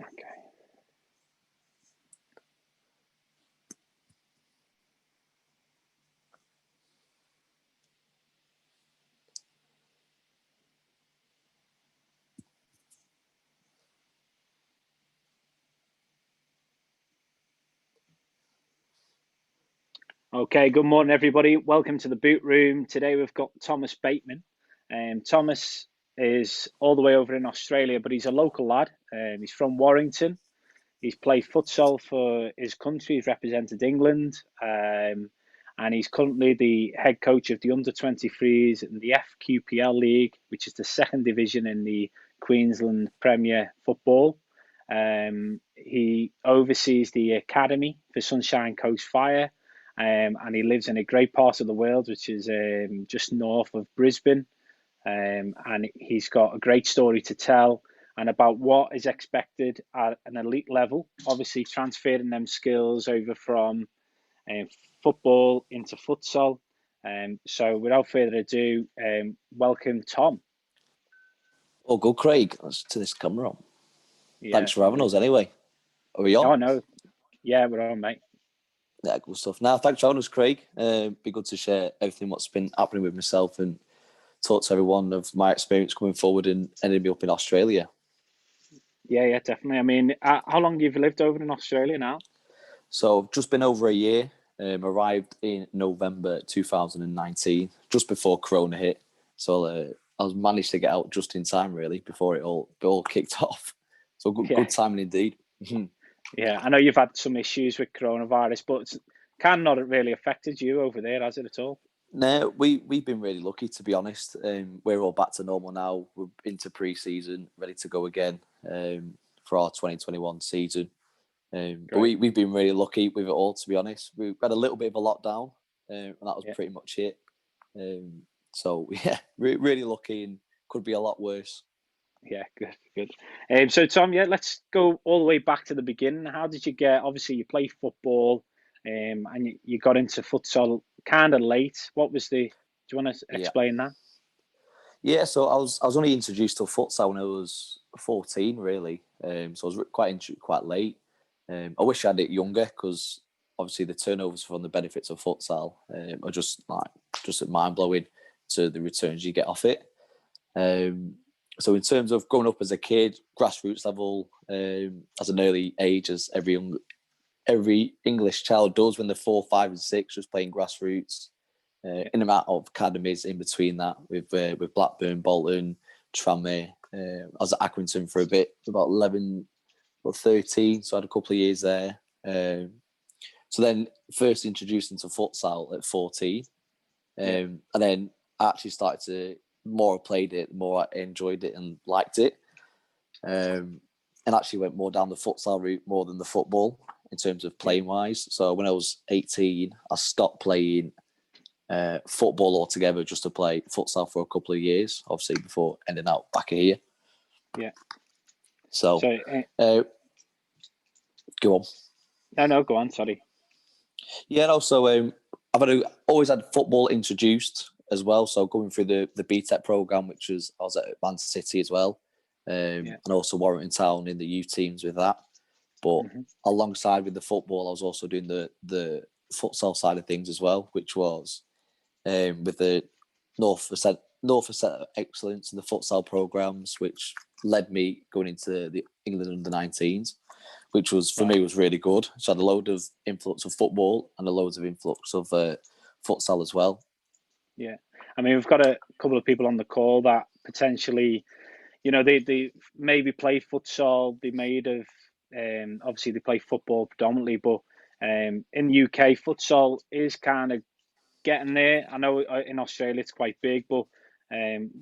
Okay. Okay, good morning, everybody. Welcome to the Bootroom. Today we've got Tomas Bateman. Thomas is all the way over in Australia, but he's a local lad. He's from Warrington. He's played futsal for his country. He's represented England, and he's currently the head coach of the under-23s in the FQPL League, which is the second division in the Queensland Premier Football. He oversees the academy for Sunshine Coast Fire. And he lives in a great part of the world, which is just north of Brisbane. And he's got a great story to tell and about what is expected at an elite level. Obviously, transferring them skills over from football into futsal. So without further ado, welcome, Tom. Oh, good, Craig. Let's turn this camera on. Yeah, thanks for having us anyway. Are we on? Oh, no. Yeah, we're on, mate. Yeah, good stuff. Now, thanks for having us, Craig. Be good to share everything what's been happening with myself and talk to everyone of my experience coming forward and ending me up in Australia. Yeah, definitely. I mean, how long have you lived over in Australia now? So, just been over a year. Arrived in November 2019, just before Corona hit. So, I was managed to get out just in time, really, before it all kicked off. So, good timing indeed. Yeah, I know you've had some issues with coronavirus, but it's kind of not really affected you over there, has it at all? No, we've been really lucky, to be honest. We're all back to normal now. We're into pre-season, ready to go again for our 2021 season. But we've been really lucky with it all, to be honest. We had a little bit of a lockdown, and that was pretty much it. So, yeah, really lucky and could be a lot worse. Yeah, good. So, Tom, let's go all the way back to the beginning. How did you get, obviously, you play football and you got into futsal kind of late. What was do you want to explain that? Yeah, so I was only introduced to futsal when I was 14, really. So I was quite late. I wish I had it younger because obviously the turnovers from the benefits of futsal are just mind blowing to the returns you get off it. So in terms of growing up as a kid, grassroots level, as an early age, as every English child does when they're 4, 5, and 6, just playing grassroots. In and out of academies in between that with Blackburn, Bolton, Tranmere. I was at Accrington for a bit, about 11 or 13, so I had a couple of years there. So then first introduced into futsal at 14. And then I actually started to, more I played it, more I enjoyed it and liked it. And actually went more down the futsal route more than the football in terms of playing wise. So when I was 18, I stopped playing football altogether just to play futsal for a couple of years, obviously before ending up back here. Yeah. So go on. No, go on. Sorry. Yeah, and also I've always had football introduced as well. So going through the BTEC program, I was at Man City as well, and also Warrington Town in the youth teams with that. But alongside with the football, I was also doing the futsal side of things as well, which was with the North Centre Excellence and the futsal programs, which led me going into the England under-19s, which was for me was really good. So I had a load of influx of football and a load of influx of futsal as well. Yeah, I mean, we've got a couple of people on the call that potentially, they maybe play futsal. They may have, obviously they play football predominantly, but in the UK, futsal is kind of getting there. I know in Australia it's quite big, but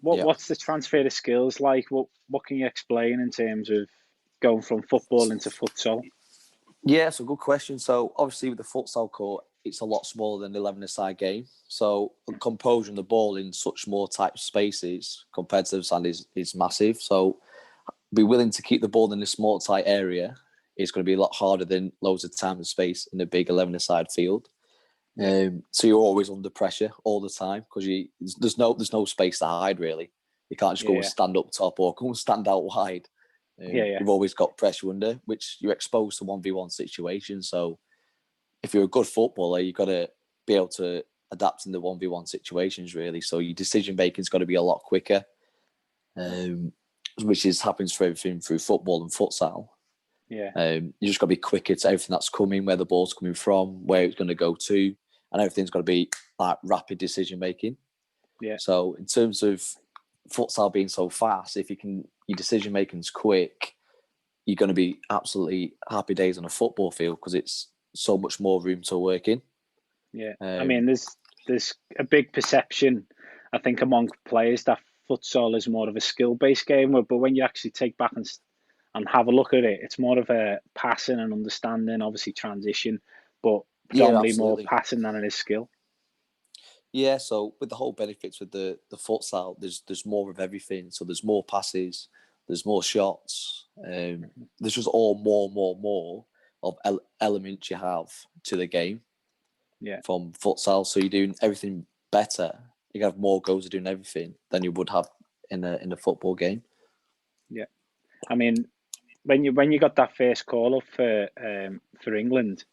what's the transfer of skills like? What can you explain in terms of going from football into futsal? Yeah, it's a good question. So obviously with the futsal court, it's a lot smaller than the 11-a-side game. So composing the ball in such more tight spaces compared to the sand is massive. So be willing to keep the ball in a small tight area is going to be a lot harder than loads of time and space in a big 11-a-side field. So you're always under pressure all the time because there's no space to hide really. You can't just go and stand up top or go and stand out wide. You've always got pressure under, which you're exposed to 1v1 situations. So if you're a good footballer, you've got to be able to adapt in the 1v1 situations, really. So your decision making's got to be a lot quicker, which happens for everything through football and futsal. Yeah. You just got to be quicker to everything that's coming, where the ball's coming from, where it's going to go to, and everything's got to be like rapid decision making. Yeah. So in terms of futsal being so fast, if your decision making's quick, you're going to be absolutely happy days on a football field because it's so much more room to work in. Yeah, I mean, there's a big perception, I think, among players that futsal is more of a skill-based game, but when you actually take back and have a look at it, it's more of a passing and understanding, obviously transition, but predominantly more passing than it is skill. Yeah, so with the whole benefits with the futsal, there's more of everything. So there's more passes, there's more shots. There's just all more of elements you have to the game. Yeah. From futsal, so you're doing everything better. You have more goals of doing everything than you would have in a football game. Yeah, I mean, when you got that first call up for England,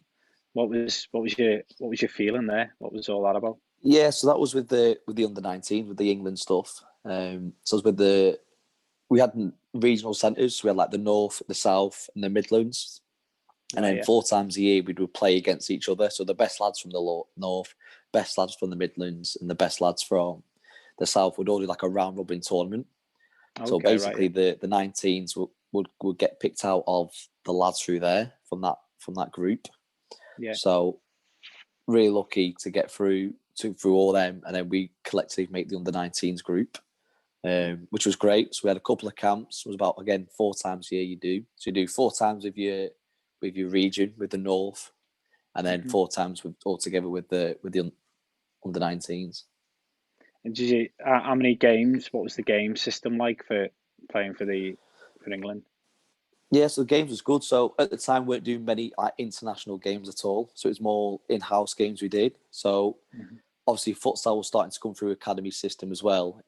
what was your feeling there? What was all that about? Yeah, so that was with the under-19s, with the England stuff. So it was we had regional centres. So we had like the North, the South, and the Midlands. And then 4 times a year, we would play against each other. So the best lads from the North, best lads from the Midlands, and the best lads from the South would all do like a round robin tournament. Okay, so basically, the 19s would get picked out of the lads through there from that group. Yeah. So really lucky to get through all them, and then we collectively make the under-19s group, which was great. So we had a couple of camps. It was about, again, 4 times a year you do. So you do 4 times with your region, with the North, and then 4 times all together with the under-19s. And did you how many games? What was the game system like for playing for England? Yeah, so the games was good. So at the time, we weren't doing many international games at all. So it was more in-house games we did. So obviously, futsal was starting to come through academy system as well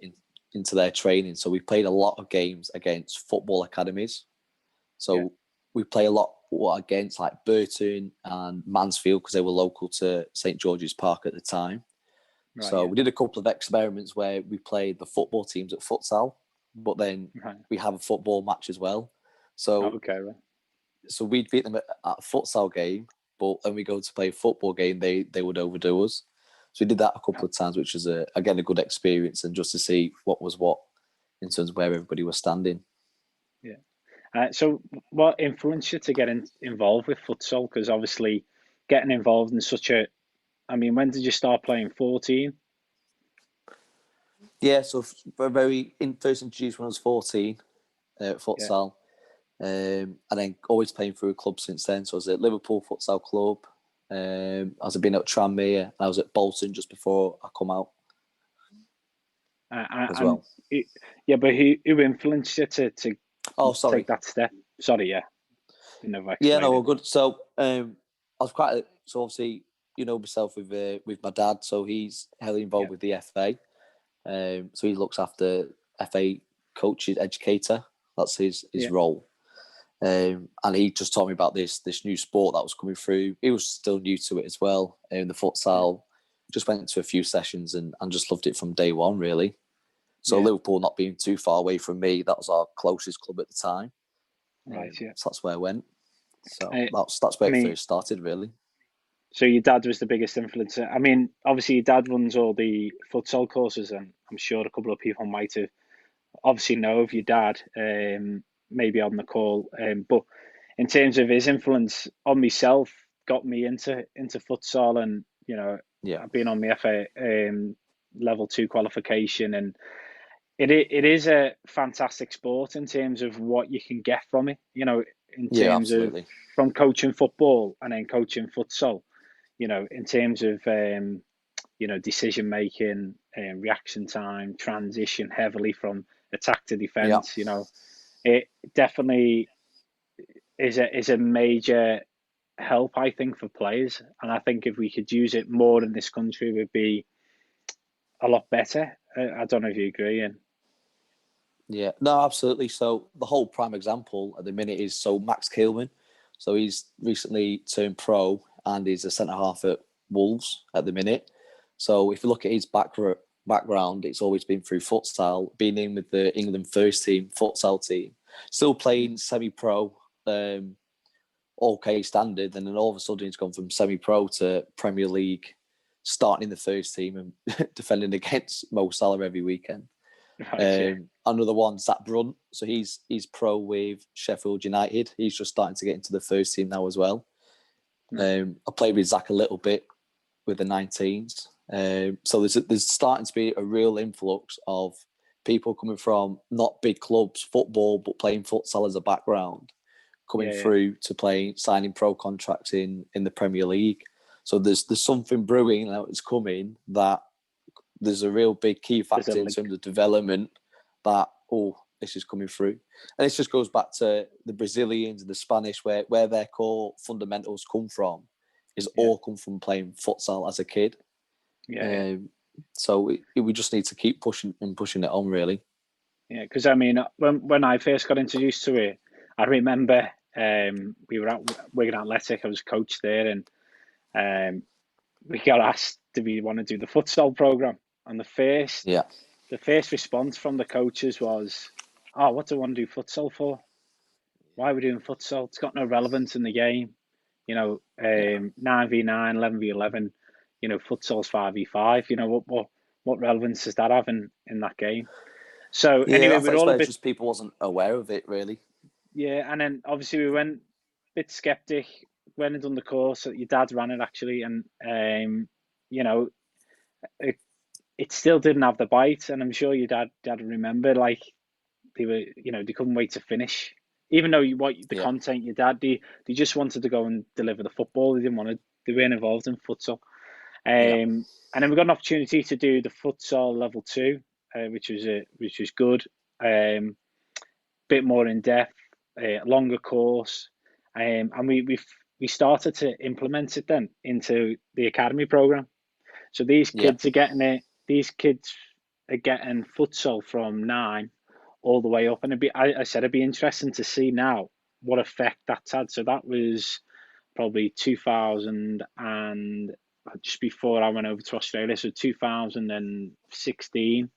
into their training. So we played a lot of games against football academies. So we play a lot against like Bootroom and Mansfield because they were local to St George's Park at the time. We did a couple of experiments where we played the football teams at futsal, but then we have a football match as well. So so we'd beat them at a futsal game, but when we go to play a football game, they would overdo us. So we did that a couple of times, which was again a good experience, and just to see what was what in terms of where everybody was standing. Yeah. So what influenced you to get involved with futsal? Because obviously getting involved in I mean, when did you start playing? 14? Yeah, so first introduced when I was 14 futsal. And then always playing through a club since then. So I was at Liverpool Futsal Club. I was been at Tranmere, and I was at Bolton just before I come out as well. But who influenced you to take that step? Sorry, yeah. Well, good. So I was so obviously, myself with my dad. So he's heavily involved with the FA. So he looks after FA coaches, educator. That's his role. And he just told me about this new sport that was coming through. He was still new to it as well. The futsal, just went to a few sessions and just loved it from day one, really. So Liverpool not being too far away from me, that was our closest club at the time. Right, So that's where I went. So that's where it first started, really. So your dad was the biggest influencer. I mean, obviously your dad runs all the futsal courses, and I'm sure a couple of people might have obviously know of your dad, maybe on the call. But in terms of his influence on myself, got me into futsal, and I've been on the FA level 2 qualification, and it is a fantastic sport in terms of what you can get from it. In terms of from coaching football and then coaching futsal. In terms of decision making, reaction time, transition heavily from attack to defense. It definitely is a major help, I think, for players. And I think if we could use it more in this country, it would be a lot better. I don't know if you agree, Ian. Yeah, no, absolutely. So the whole prime example at the minute is Max Keelman. So he's recently turned pro and he's a centre half at Wolves at the minute. So if you look at his background, it's always been through futsal, being in with the England first team futsal team, still playing semi-pro, okay standard, and then all of a sudden he's gone from semi-pro to Premier League, starting in the first team and defending against Mo Salah every weekend. Right, Another one, Zach Brunt. So he's pro with Sheffield United. He's just starting to get into the first team now as well. I played with Zach a little bit with the 19s. So there's starting to be a real influx of people coming from not big clubs, football, but playing futsal as a background, coming through to signing pro contracts in the Premier League. So there's something brewing now. It's coming that there's a real big key factor in terms of development that, this is coming through. And this just goes back to the Brazilians and the Spanish, where their core fundamentals come from, all come from playing futsal as a kid. So we just need to keep pushing it on, really. Yeah, because I mean, when I first got introduced to it, I remember we were at Wigan Athletic. I was a coach there, and we got asked, "Do we want to do the futsal program?" And the first response from the coaches was, "Oh, what do I want to do futsal for? Why are we doing futsal? It's got no relevance in the game. 9v9, 11v11. Futsal's 5v5. What relevance does that have in that game?" So anyway, we're all a bit. Just people wasn't aware of it really. Yeah, and then obviously we went a bit skeptic. Went and done the course. Your dad ran it actually, and it still didn't have the bite. And I'm sure your dad remember, like, they couldn't wait to finish. Even though the content, your dad, they just wanted to go and deliver the football. They weren't involved in futsal. And then we got an opportunity to do the futsal level 2, which was good. Bit more in depth, longer course, and we started to implement it then into the academy program. So these kids are getting it. These kids are getting futsal from 9 all the way up, and it'd be interesting to see now what effect that's had. So that was probably 2000 and just before I went over to Australia, so 2016.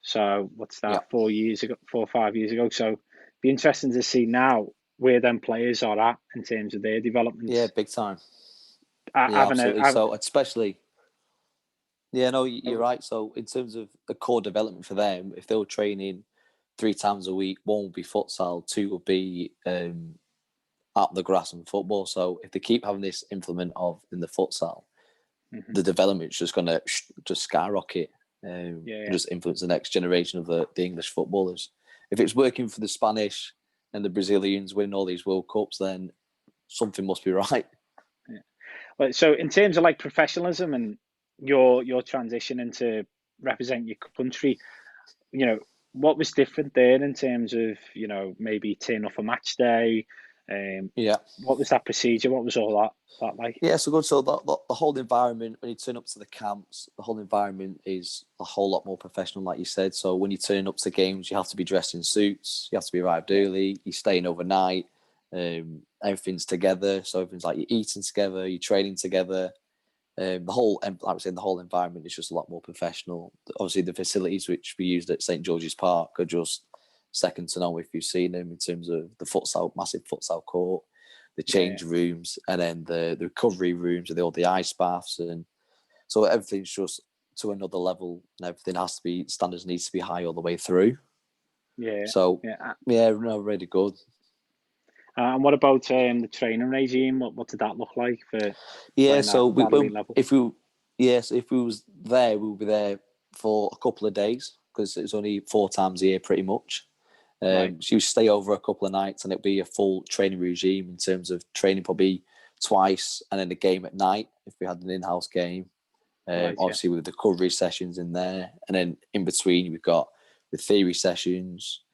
So what's that? 4 or 5 years ago. So be interesting to see now where them players are at in terms of their development. Yeah, big time. Absolutely. So especially, you're right. So in terms of the core development for them, if they were training 3 times a week, 1 would be futsal, 2 would be out the grass and football. So if they keep having this implement in the futsal, the development's just going to just skyrocket. Just influence the next generation of the English footballers. If it's working for the Spanish and the Brazilians winning all these World Cups, then something must be right. Yeah. Well, so in terms of like professionalism and your transition into represent your country, what was different there in terms of maybe turning off a match day? What was that procedure? What was all that like? Yeah, so good. So the whole environment, when you turn up to the camps, the whole environment is a whole lot more professional, like you said. So when you turn up to games, you have to be dressed in suits. You have to be arrived early. You're staying overnight. Everything's together. So everything's like you're eating together, you're training together. The whole environment is just a lot more professional. Obviously, the facilities which we used at St George's Park are just second to none if you've seen them in terms of the massive futsal court, the change rooms, and then the recovery rooms with all the ice baths, and so everything's just to another level, and standards needs to be high all the way through. So really good. And what about the training regime? What did that look like for? So if we was there, we would be there for a couple of days because it's only 4 times a year, pretty much. So you stay over a couple of nights, and it'd be a full training regime in terms of training probably twice, and then a game at night if we had an in-house game. Obviously with the recovery sessions in there, and then in between we've got the theory sessions,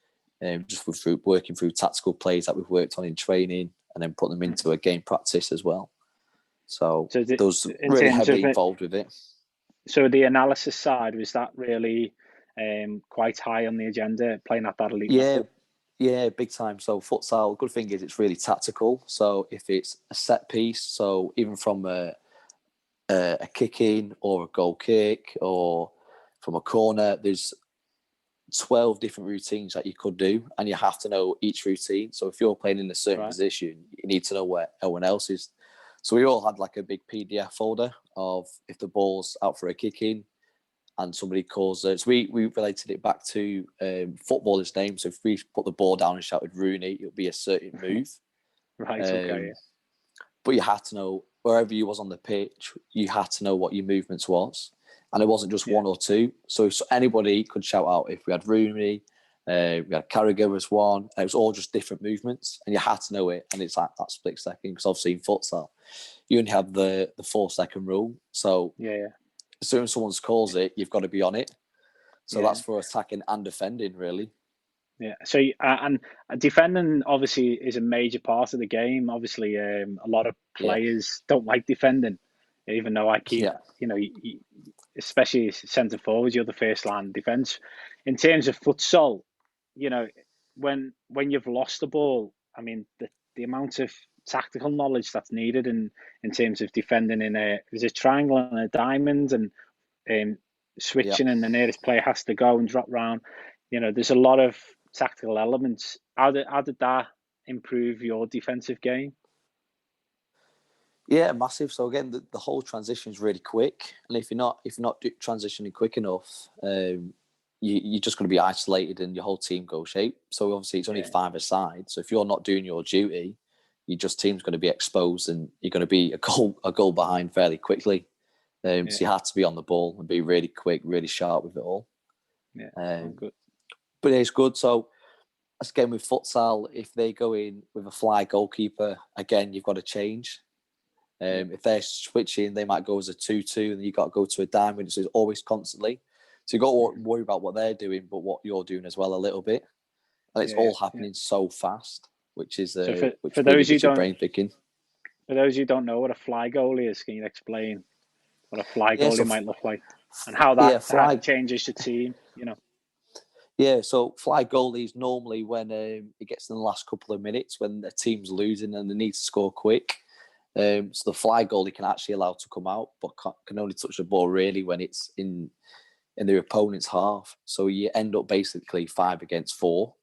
just working through tactical plays that we've worked on in training, and then putting them into a game practice as well. So those really heavily involved with it. So the analysis side, was that really quite high on the agenda, playing at that elite Yeah, level. yeah, big time. So futsal, good thing is it's really tactical. So if it's a set piece, so even from a kick in or a goal kick or from a corner, there's 12 different routines that you could do, and you have to know each routine. So if you're playing in a certain position, you need to know where everyone else is. So we all had like a big PDF folder of if the ball's out for a kick in and somebody calls it. So we related it back to footballers' names. So if we put the ball down and shouted Rooney, it'll be a certain move. Okay. But you had to know wherever you was on the pitch, you had to know what your movements was. And it wasn't just one or two. So anybody could shout out if we had Rooney, we had Carragher as one. It was all just different movements, and you had to know it. And it's like that split second, because obviously in futsal, you only have the 4-second rule. So as soon as someone calls it, you've got to be on it. So that's for attacking and defending, really. Yeah. So and defending obviously is a major part of the game. Obviously, a lot of players don't like defending, even though I keep, especially centre forwards, you're the first line of defence. In terms of futsal, when you've lost the ball, I mean the amount of tactical knowledge that's needed in terms of defending in there's a triangle and a diamond, and switching, and the nearest player has to go and drop round. There's a lot of tactical elements. How did that improve your defensive game? Yeah, massive. So again, the whole transition is really quick, and if you're not transitioning quick enough, you're just going to be isolated, and your whole team goes shape. So obviously, it's only 5 aside. So if you're not doing your duty, your team's going to be exposed, and you're going to be a goal behind fairly quickly. So you have to be on the ball and be really quick, really sharp with it all. Yeah, good. But it's good. So again, with futsal, if they go in with a fly goalkeeper, again, you've got to change. If they're switching, they might go as a 2-2, and you've got to go to a diamond. So it's always constantly. So you've got to worry about what they're doing, but what you're doing as well a little bit. And it's all happening so fast, which is for those who don't, brain thinking. For those who don't know what a fly goalie is, can you explain what a fly goalie might look like and how that changes your team? Yeah, so fly goalies normally when it gets in the last couple of minutes when the team's losing and they need to score quick. So the fly goalie can actually allow to come out, but can only touch the ball really when it's in their opponent's half. So you end up basically 5 against 4,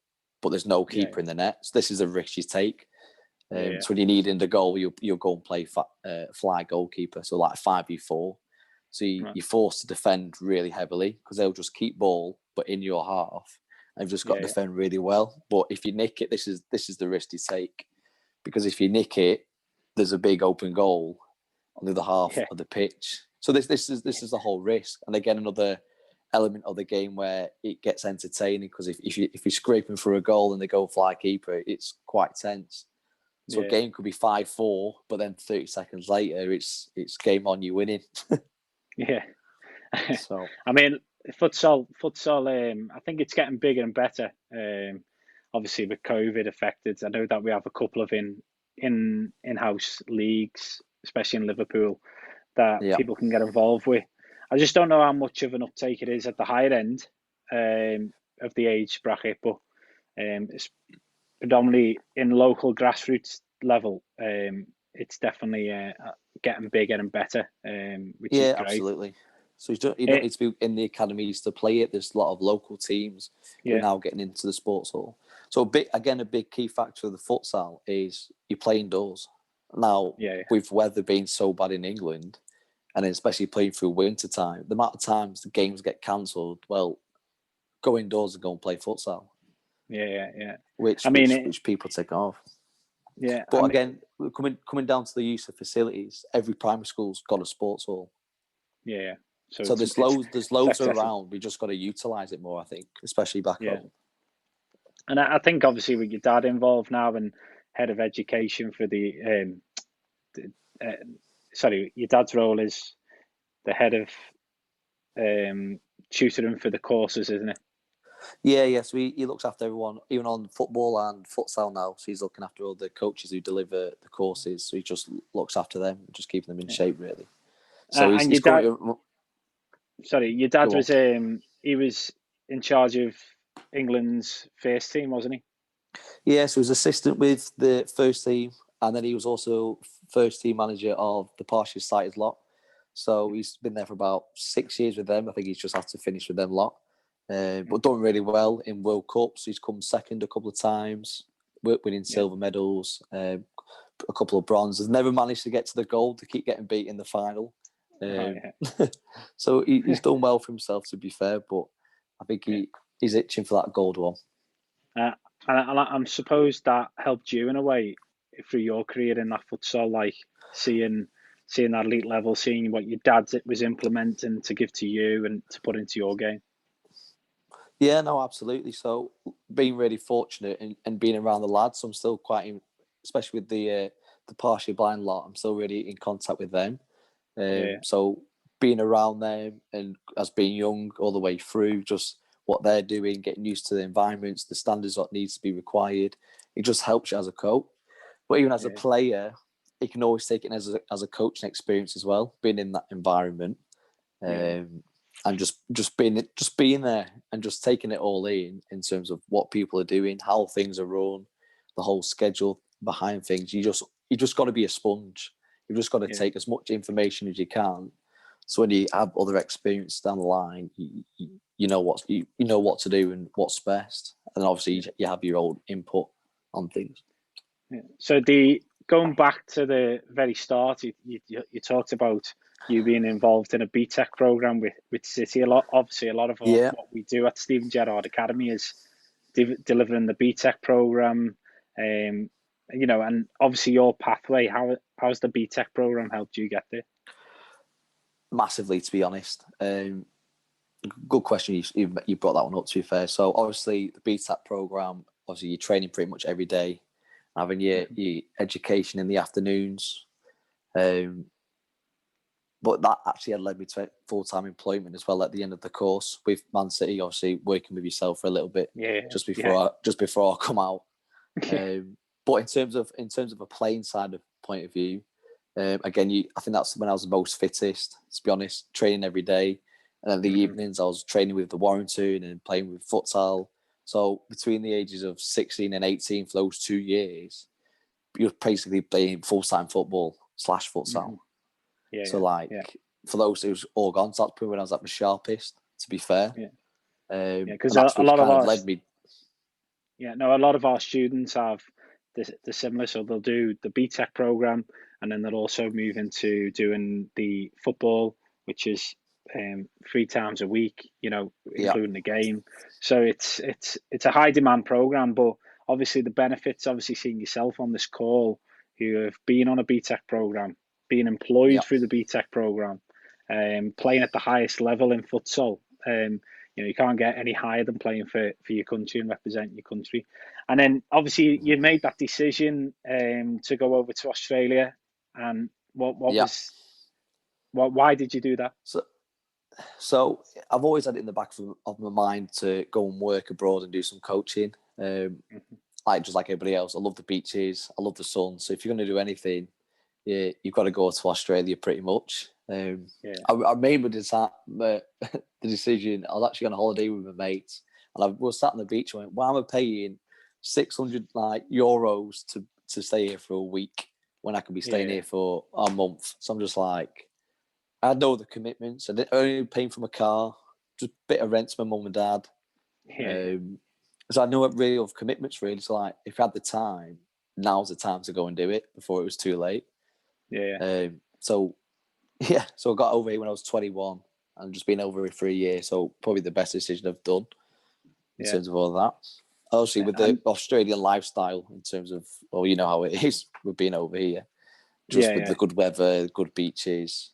but there's no keeper in the net. So this is a risk you take. So when you need in the goal, you'll go and play fly goalkeeper. So like 5v4. So you're forced to defend really heavily because they'll just keep ball, but in your half. And you've just got to defend really well. But if you nick it, this is the risk you take. Because if you nick it, there's a big open goal on the other half of the pitch. So this is the whole risk. And again, another element of the game where it gets entertaining because if you're scraping for a goal and they go fly keeper, it's quite tense. So a game could be 5-4, but then 30 seconds later, it's game on, you winning. So I mean, futsal. I think it's getting bigger and better. Obviously, with COVID affected, I know that we have a couple of in-house leagues, especially in Liverpool, that people can get involved with. I just don't know how much of an uptake it is at the higher end of the age bracket, but it's predominantly in local grassroots level. It's definitely getting bigger and better, which is great. Absolutely. So you don't need to be in the academies to play it. There's a lot of local teams who are now getting into the sports hall. So a big key factor of the futsal is you play indoors. Now, with weather being so bad in England, and especially playing through winter time, the amount of times the games get cancelled, well, go indoors and go and play futsal. Which people take off. But again, coming down to the use of facilities, every primary school's got a sports hall. So there's loads around. We just got to utilise it more, I think, especially back home. And I think obviously with your dad involved now and head of education for your dad's role is the head of tutoring for the courses, isn't it? Yeah. So he looks after everyone, even on football and futsal now. So he's looking after all the coaches who deliver the courses. So he just looks after them, just keeping them in shape, really. So your dad was he was in charge of England's first team, wasn't he? Yeah, so he was assistant with the first team, and then he was also first team manager of the partially sighted lot. So he's been there for about 6 years with them. I think he's just had to finish with them lot. But done really well in World Cups. He's come second a couple of times, winning silver medals, a couple of bronzes. Never managed to get to the gold, to keep getting beat in the final. So he's done well for himself, to be fair, but I think he's itching for that gold one. And I'm suppose that helped you in a way through your career in that futsal, like seeing that elite level, seeing what your dad was implementing to give to you and to put into your game. Yeah, no, absolutely. So being really fortunate and being around the lads, I'm still quite, especially with the partially blind lot, I'm still really in contact with them. So being around them and as being young all the way through, just what they're doing, getting used to the environments, the standards that needs to be required, it just helps you as a coach. But even as a player, you can always take it as a coaching experience as well, being in that environment. And just being there and just taking it all in terms of what people are doing, how things are run, the whole schedule behind things. You just got to be a sponge. You've just got to take as much information as you can. So when you have other experience down the line, you know what to do and what's best, and obviously you have your own input on things. So going back to the very start, you talked about you being involved in a BTEC program with City. A lot of what we do at Stephen Gerrard Academy is delivering the BTEC program. And obviously your pathway. How's the BTEC program helped you get there? Massively, to be honest. Good question. You brought that one up, to be fair. So obviously the BTEC program, obviously you're training pretty much every day, having your education in the afternoons. But that actually had led me to full-time employment as well at the end of the course with Man City, obviously working with yourself for a little bit just before I come out. But in terms of a playing side of point of view, again, I think that's when I was the most fittest, to be honest, training every day. And then the evenings I was training with the Warrington and playing with Futsal. So between the ages of 16 and 18 for those 2 years, you're basically playing full-time football / futsal. For those who's all gone, so that's probably when I was at my sharpest, to be fair. Because a lot of us led me. A lot of our students have the similar, so they'll do the BTEC program and then they'll also move into doing the football, which is 3 times a week, including the game. So it's a high demand program, but obviously the benefits, seeing yourself on this call who have been on a BTEC program, being employed through the BTEC program, playing at the highest level in futsal. You can't get any higher than playing for your country and representing your country. And then obviously you made that decision to go over to Australia. And why did you do that? So I've always had it in the back of my mind to go and work abroad and do some coaching. Just like everybody else, I love the beaches, I love the sun. So if you're going to do anything, you've got to go to Australia pretty much. I made the decision. I was actually on a holiday with my mates, and I was sat on the beach and went, "Why am I paying 600 euros to stay here for a week when I could be staying here for a month?" So I'm just like, I had no other commitments. I didn't only paying for my car, just a bit of rent to my mum and dad. So I had no real commitments really. So if I had the time, now's the time to go and do it before it was too late. So I got over here when I was 21 and just been over here for a year. So probably the best decision I've done in terms of all that. Obviously with the Australian lifestyle in terms of, well, you know how it is with being over here. Just with the good weather, good beaches.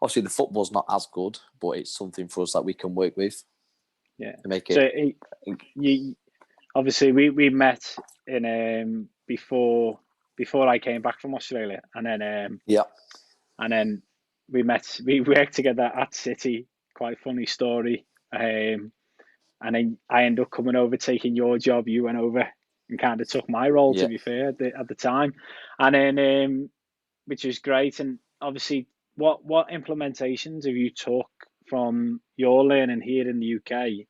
Obviously the football's not as good, but it's something for us that we can work with. To make it. So we met in before I came back from Australia, and then we worked together at City. Quite a funny story. And then I ended up coming over, taking your job. You went over and kind of took my role, to be fair, at the time. And then, which was great. And obviously, what implementations have you took from your learning here in the UK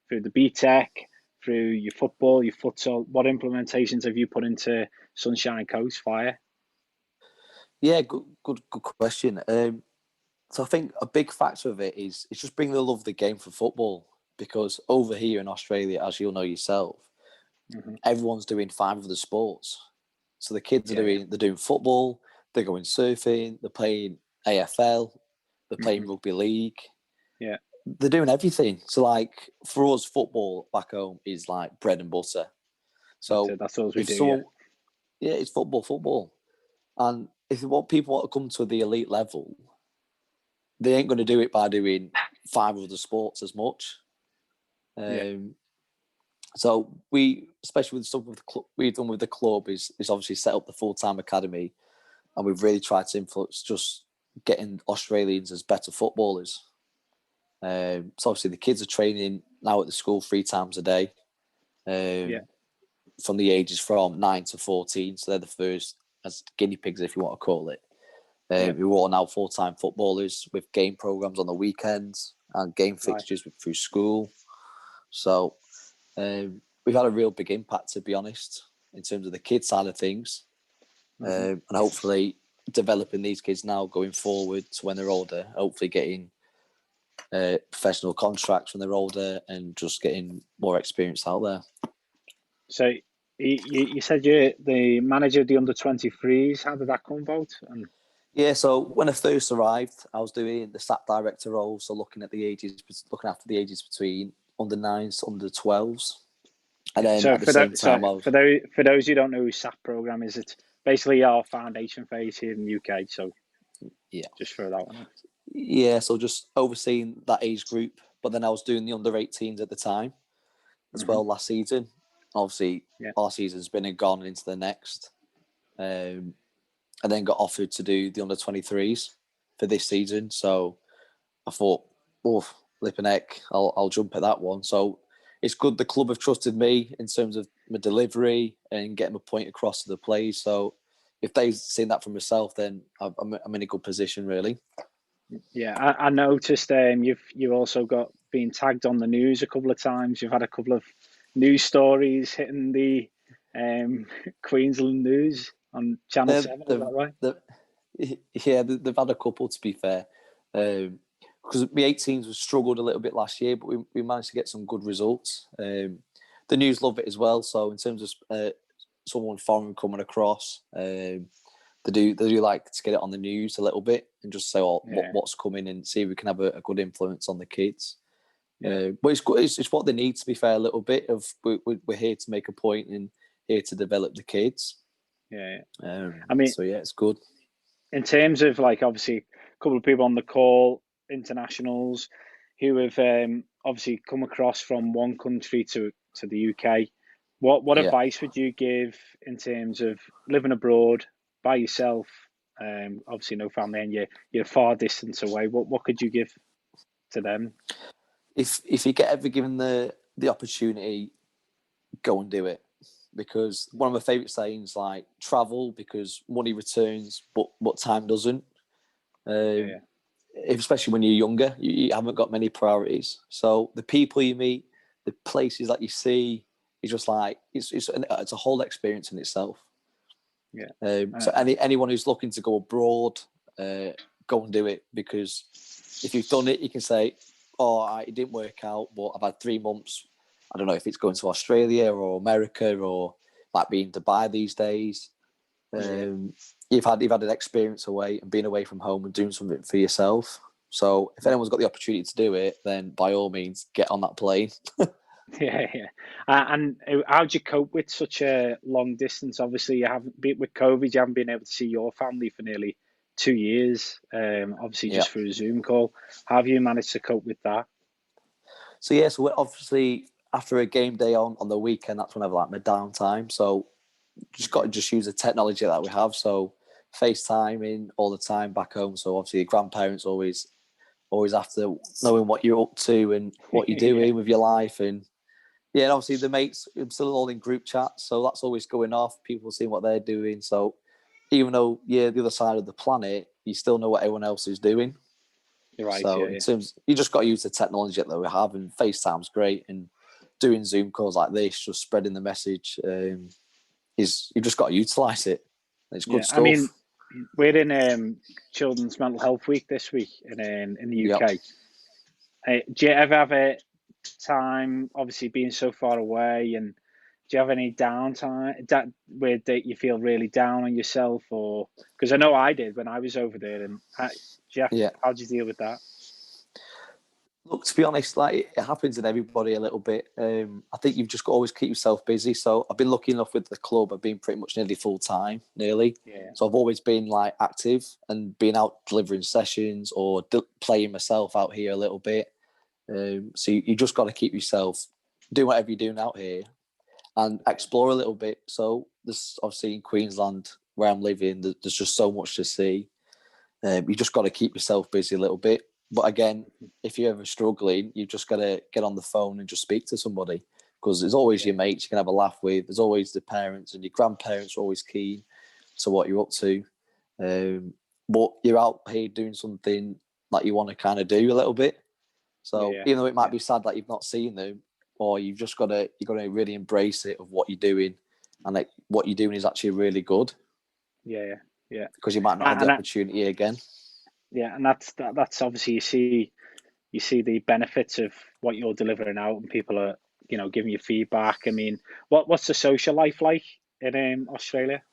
through the BTEC, through your football, your futsal? What implementations have you put into Sunshine Coast Fire? Yeah, good question. So I think a big factor of it is it's just bringing the love of the game for football, because over here in Australia, as you'll know yourself, everyone's doing 5 of the sports. So the kids are doing football, they're going surfing, they're playing AFL, they're playing rugby league. Yeah. They're doing everything. So like for us, football back home is like bread and butter. So that's all we do. Yeah, it's football. And if people want to come to the elite level, they ain't going to do it by doing 5 other sports as much. So we, especially with stuff we've done with the club, is obviously set up the full-time academy, and we've really tried to influence just getting Australians as better footballers. So obviously the kids are training now at the school 3 times a day, from the ages from 9 to 14. So they're the first as guinea pigs, if you want to call it. We are all now full-time footballers with game programs on the weekends and game fixtures through school. So we've had a real big impact, to be honest, in terms of the kids side of things, and hopefully developing these kids now going forward to when they're older, hopefully getting professional contracts when they're older and just getting more experience out there. So you said you're the manager of the under-23s. How did that come about? Yeah, so when I first arrived, I was doing the SAP director role, so looking after the ages between under-9s, under-12s. And then so at the same time, for those who don't know who SAP program is, it's basically our foundation phase here in the UK. So yeah, just throw that one out. Yeah, so just overseeing that age group, but then I was doing the under-18s at the time as well last season. Obviously, our season's been and gone into the next, and then got offered to do the under-23s for this season. So I thought, flipping heck, I'll jump at that one. So it's good the club have trusted me in terms of my delivery and getting my point across to the players. So if they've seen that for myself, then I'm in a good position, really. Yeah, I noticed you've also got been tagged on the news a couple of times. You've had a couple of news stories hitting the Queensland news on Channel 7, is that right? Yeah, they've had a couple, to be fair. Because the 18s have struggled a little bit last year, but we managed to get some good results. The news love it as well. So in terms of someone foreign coming across, they do like to get it on the news a little bit and just say, what's coming, and see if we can have a good influence on the kids. But it's good. It's what they need, to be fair. A little bit of we're here to make a point and here to develop the kids. I mean, so it's good. In terms of obviously a couple of people on the call, internationals who have obviously come across from one country to the UK. What advice would you give in terms of living abroad by yourself? Obviously no family, and you're far distance away. What could you give to them? If you get ever given the opportunity, go and do it. Because one of my favourite sayings, like, travel because money returns, but time doesn't. Especially when you're younger, you haven't got many priorities. So the people you meet, the places that you see, is just like it's a whole experience in itself. So anyone who's looking to go abroad, go and do it, because if you've done it, you can say, it didn't work out, but I've had 3 months. I don't know if it's going to Australia or America or like being Dubai these days. You've had an experience away and being away from home and doing something for yourself. So if anyone's got the opportunity to do it, then by all means get on that plane. And how do you cope with such a long distance? Obviously, you haven't been with COVID. You haven't been able to see your family for nearly 2 years. Obviously, just through a Zoom call. How have you managed to cope with that? So we're obviously after a game day on the weekend, that's when I have like my downtime. So just got to use the technology that we have. So FaceTiming all the time back home. So obviously your grandparents always after knowing what you're up to and what you're doing with your life. And and obviously the mates, I'm still all in group chats. So that's always going off, people seeing what they're doing. So even though the other side of the planet, you still know what everyone else is doing. Right. So Yeah. in Yeah. terms, you just got to use the technology that we have, and FaceTime's great, and doing Zoom calls like this, just spreading the message, is you've just got to utilize it. It's good Yeah. I stuff. mean, we're in Children's Mental Health Week this week in the Yep. UK. Do you ever have a time, obviously being so far away, and do you have any downtime where you feel really down on yourself, or because I know I did when I was over there, and Yeah. how did you deal with that? Look, to be honest, like it happens in everybody a little bit. I think you've just got to always keep yourself busy. So I've been lucky enough with the club. I've been pretty much nearly full time, nearly. Yeah. So I've always been like active and been out delivering sessions or playing myself out here a little bit. So you just got to keep yourself doing whatever you're doing out here and explore a little bit. So there's obviously in Queensland where I'm living, there's just so much to see. You just got to keep yourself busy a little bit. But again, if you're ever struggling, you just got to get on the phone and just speak to somebody, because there's always your mates you can have a laugh with. There's always the parents, and your grandparents are always keen to what you're up to. But you're out here doing something that you want to kind of do a little bit. So Yeah. even though it might be sad that you've not seen them, or you've just got to really embrace it of what you're doing, and like what you're doing is actually really good. Yeah. Yeah. Because you might not have the opportunity again. Yeah, and that's obviously you see the benefits of what you're delivering out, and people are giving you feedback. I mean, what's the social life like in Australia?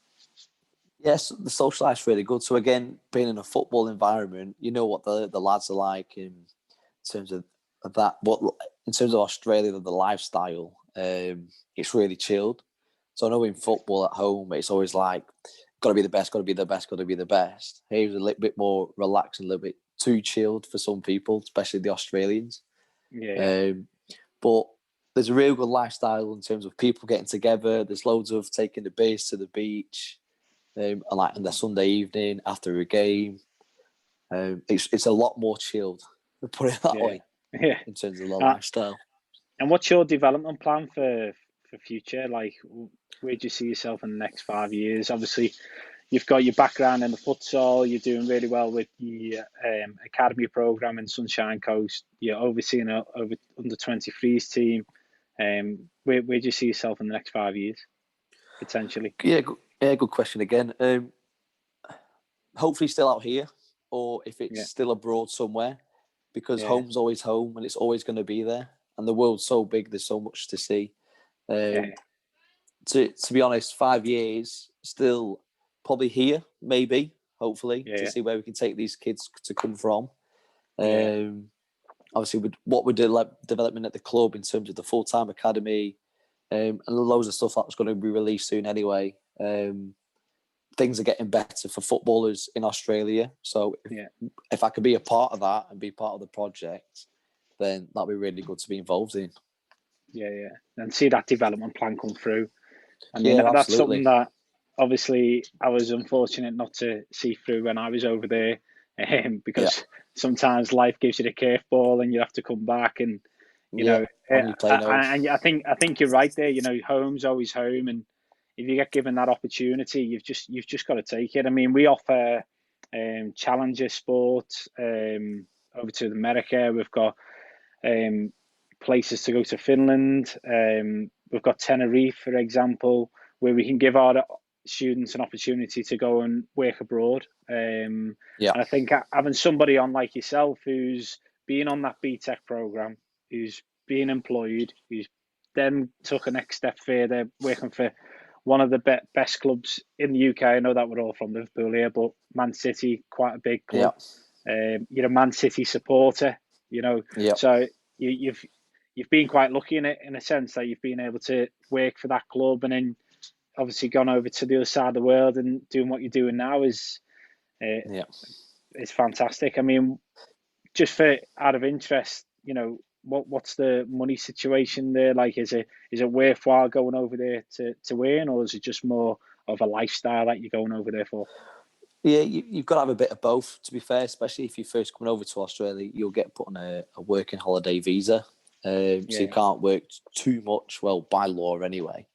Yes, the social life's really good. So again, being in a football environment, you know what the lads are like in terms of that. But in terms of Australia, the lifestyle, it's really chilled. So I know in football at home, it's always like, got to be the best, got to be the best, got to be the best. Here's a little bit more relaxed and a little bit too chilled for some people, especially the Australians. Yeah. But there's a real good lifestyle in terms of people getting together. There's loads of taking the beers to the beach, and like on the Sunday evening after a game. It's a lot more chilled, put it that way, Yeah. in terms of the lifestyle. And what's your development plan for future? Like, where do you see yourself in the next 5 years? Obviously, you've got your background in the futsal. You're doing really well with the academy program in Sunshine Coast. You're overseeing over under 23s team. Where do you see yourself in the next 5 years, potentially? Yeah, good question again. Hopefully still out here, or if it's still abroad somewhere, because home's always home and it's always going to be there. And the world's so big, there's so much to see. To be honest, 5 years still probably here, maybe, hopefully, to see where we can take these kids to come from. Obviously, with what we're developing at the club in terms of the full-time academy, and loads of stuff that's going to be released soon anyway. Things are getting better for footballers in Australia. So if I could be a part of that and be part of the project, then that'd be really good to be involved in. Yeah. And see that development plan come through. I mean, that's absolutely. something that obviously I was unfortunate not to see through when I was over there, because sometimes life gives you the curveball and you have to come back, and and I think you're right there. Home's always home, and if you get given that opportunity, you've just got to take it. I mean, we offer challenger sports over to America. We've got places to go to Finland. We've got Tenerife, for example, where we can give our students an opportunity to go and work abroad. And I think having somebody on like yourself who's been on that BTEC program, who's been employed, who's then took a next step further, working for one of the best clubs in the UK. I know that we're all from Liverpool here, but Man City, quite a big club. You're a Man City supporter, so you've been quite lucky in a sense that you've been able to work for that club, and then obviously gone over to the other side of the world and doing what you're doing now is fantastic. I mean, just for out of interest, what's the money situation there like? Is it worthwhile going over there to earn, or is it just more of a lifestyle that you're going over there for? Yeah, you've got to have a bit of both, to be fair, especially if you're first coming over to Australia. You'll get put on a working holiday visa. So you can't work too much, well, by law anyway,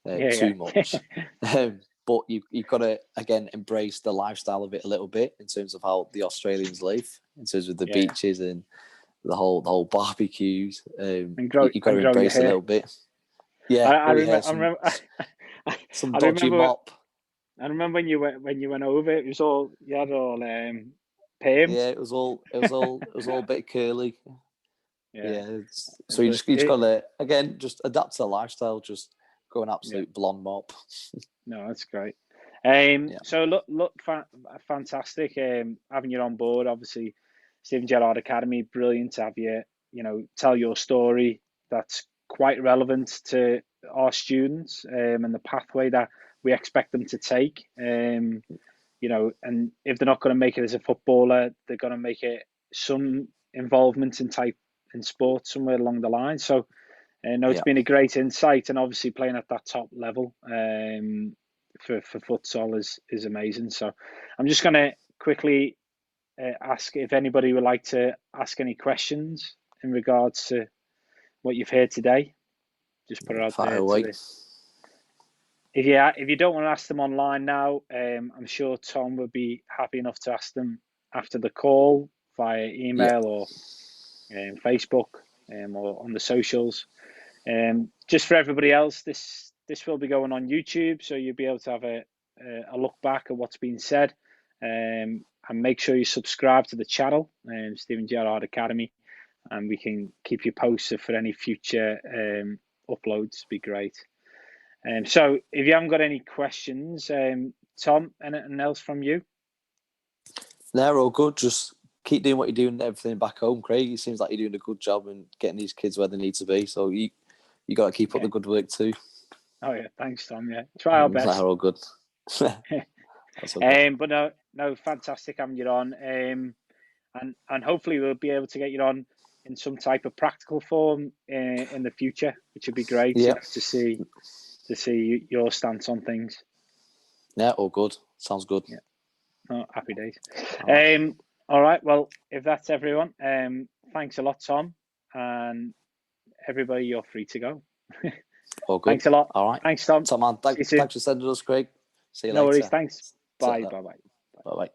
too much. But you've got to, again, embrace the lifestyle of it a little bit in terms of how the Australians live. in terms of the Yeah. beaches and the whole barbecues. And grow You got to your embrace a hair. little bit. Yeah, I hair, remember. some I dodgy remember. mop. I remember when you went over. It was all you had all permed. Yeah, it was all a bit curly. Yeah, so you just got to again just adapt to the lifestyle. Just go an absolute blonde mop. No, that's great. Yeah. So look fantastic. Having you on board, obviously, Stephen Gerrard Academy, brilliant to have you. You know, tell your story. That's quite relevant to our students and the pathway that we expect them to take. You know, and if they're not going to make it as a footballer, they're going to make it some involvement in sport somewhere along the line. So, no, it's been a great insight, and obviously playing at that top level for futsal is amazing. So, I'm just going to quickly ask if anybody would like to ask any questions in regards to what you've heard today. Just put it out Fire there away. to the. If you don't want to ask them online now, I'm sure Tom would be happy enough to ask them after the call via email or Facebook or on the socials. Just for everybody else, this will be going on YouTube, so you'll be able to have a look back at what's been said, and make sure you subscribe to the channel, Stephen Gerrard Academy, and we can keep you posted for any future uploads. Be great. So if you haven't got any questions, Tom, anything else from you? They're all good. Just keep doing what you're doing, everything back home, Craig. It seems like you're doing a good job and getting these kids where they need to be. So you got to keep up the good work too. Oh yeah, thanks, Tom. Yeah, try our best. They're all good. That's okay. But no, fantastic having you on. And hopefully we'll be able to get you on in some type of practical form in the future, which would be great to see your stance on things. Yeah, all good. Sounds good. Yeah. Oh, happy days. All right. Well, if that's everyone, thanks a lot, Tom, and everybody, you're free to go. All good. Thanks a lot. All right. Thanks, Tom. Tom, man, thanks for sending us, Craig. See you later. No worries. Thanks. Bye. Bye. Bye.